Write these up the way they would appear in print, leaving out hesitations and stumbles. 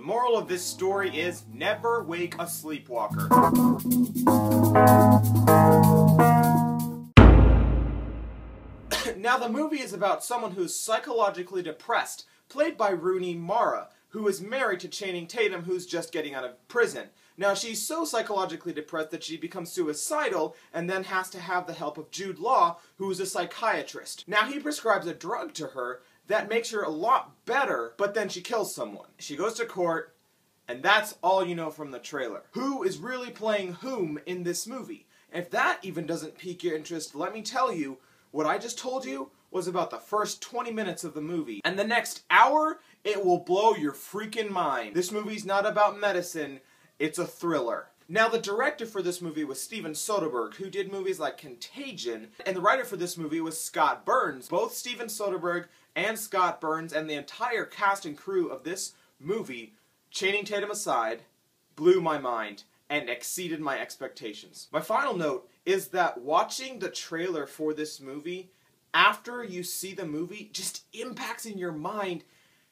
The moral of this story is never wake a sleepwalker. Now, the movie is about someone who's psychologically depressed, played by Rooney Mara, who is married to Channing Tatum, who's just getting out of prison. Now, she's so psychologically depressed that she becomes suicidal and then has to have the help of Jude Law, who is a psychiatrist. Now, he prescribes a drug to her that makes her a lot better, but then she kills someone. She goes to court, and that's all you know from the trailer. Who is really playing whom in this movie? If that even doesn't pique your interest, let me tell you, what I just told you was about the first 20 minutes of the movie. And the next hour, it will blow your freaking mind. This movie's not about medicine, it's a thriller. Now, the director for this movie was Steven Soderbergh, who did movies like Contagion, and the writer for this movie was Scott Burns. Both Steven Soderbergh and Scott Burns and the entire cast and crew of this movie, Channing Tatum aside, blew my mind and exceeded my expectations. My final note is that watching the trailer for this movie, after you see the movie, just impacts in your mind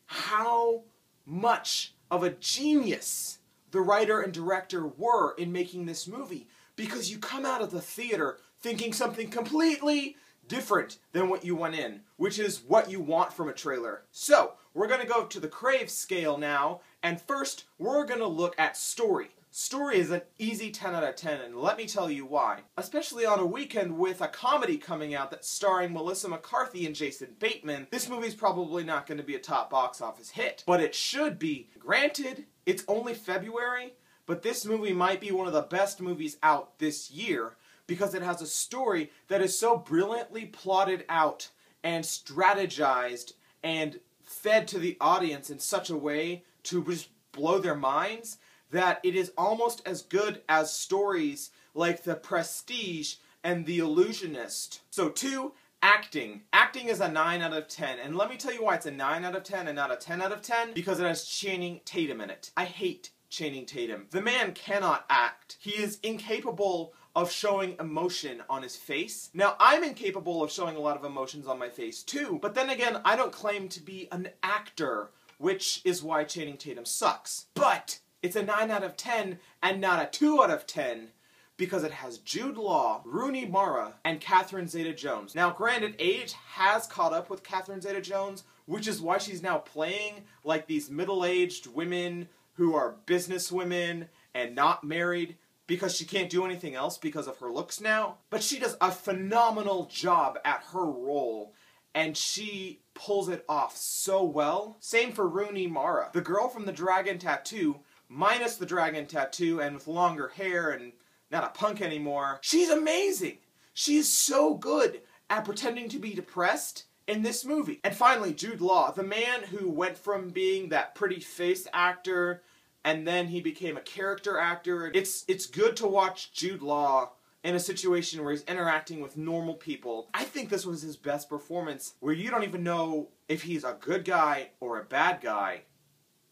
how much of a genius the writer and director were in making this movie. Because you come out of the theater thinking something completely different than what you went in, which is what you want from a trailer. So, we're going to go to the Crave scale now, and first, we're going to look at story. Story is an easy 10 out of 10, and let me tell you why. Especially on a weekend with a comedy coming out that's starring Melissa McCarthy and Jason Bateman, this movie's probably not going to be a top box office hit. But it should be. Granted, it's only February, but this movie might be one of the best movies out this year because it has a story that is so brilliantly plotted out and strategized and fed to the audience in such a way to just blow their minds that it is almost as good as stories like The Prestige and The Illusionist. So 2, acting. Acting is a 9 out of 10, and let me tell you why it's a 9 out of 10 and not a 10 out of 10, because it has Channing Tatum in it. I hate Channing Tatum. The man cannot act. He is incapable of showing emotion on his face. Now, I'm incapable of showing a lot of emotions on my face too, but then again, I don't claim to be an actor, which is why Channing Tatum sucks. But it's a 9 out of 10 and not a 2 out of 10 because it has Jude Law, Rooney Mara, and Catherine Zeta-Jones. Now, granted, age has caught up with Catherine Zeta-Jones, which is why she's now playing like these middle-aged women who are businesswomen and not married because she can't do anything else because of her looks now. But she does a phenomenal job at her role, and she pulls it off so well. Same for Rooney Mara. The girl from the dragon tattoo, minus the dragon tattoo and with longer hair and not a punk anymore. She's amazing! She is so good at pretending to be depressed in this movie. And finally, Jude Law, the man who went from being that pretty face actor and then he became a character actor. It's good to watch Jude Law in a situation where he's interacting with normal people. I think this was his best performance, where you don't even know if he's a good guy or a bad guy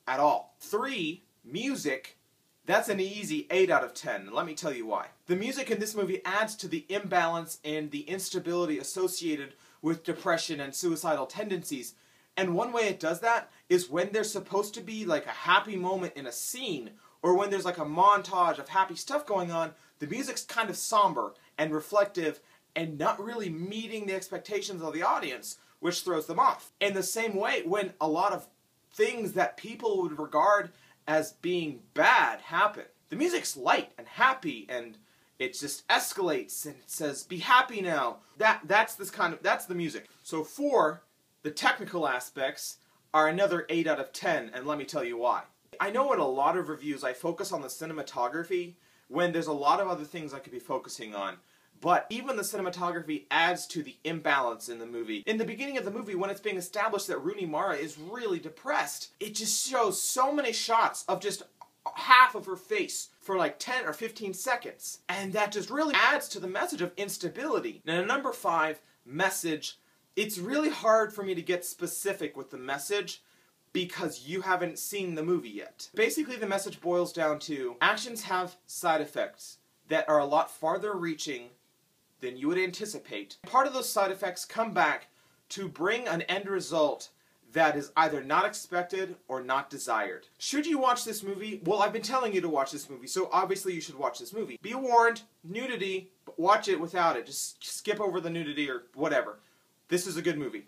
at all. 3, music. That's an easy 8 out of 10, and let me tell you why. The music in this movie adds to the imbalance and the instability associated with depression and suicidal tendencies. And one way it does that is when there's supposed to be like a happy moment in a scene, or when there's like a montage of happy stuff going on, the music's kind of somber and reflective and not really meeting the expectations of the audience, which throws them off. In the same way, when a lot of things that people would regard as being bad happen, the music's light and happy and it just escalates and it says, be happy now. That's the music. So 4, the technical aspects are another 8 out of 10, and let me tell you why. I know in a lot of reviews I focus on the cinematography when there's a lot of other things I could be focusing on. But even the cinematography adds to the imbalance in the movie. In the beginning of the movie, when it's being established that Rooney Mara is really depressed, it just shows so many shots of just half of her face for like 10 or 15 seconds. And that just really adds to the message of instability. Now, number 5, message. It's really hard for me to get specific with the message because you haven't seen the movie yet. Basically, the message boils down to actions have side effects that are a lot farther reaching than you would anticipate. Part of those side effects come back to bring an end result that is either not expected or not desired. Should you watch this movie? Well, I've been telling you to watch this movie, so obviously you should watch this movie. Be warned, nudity, but watch it without it. Just skip over the nudity or whatever. This is a good movie.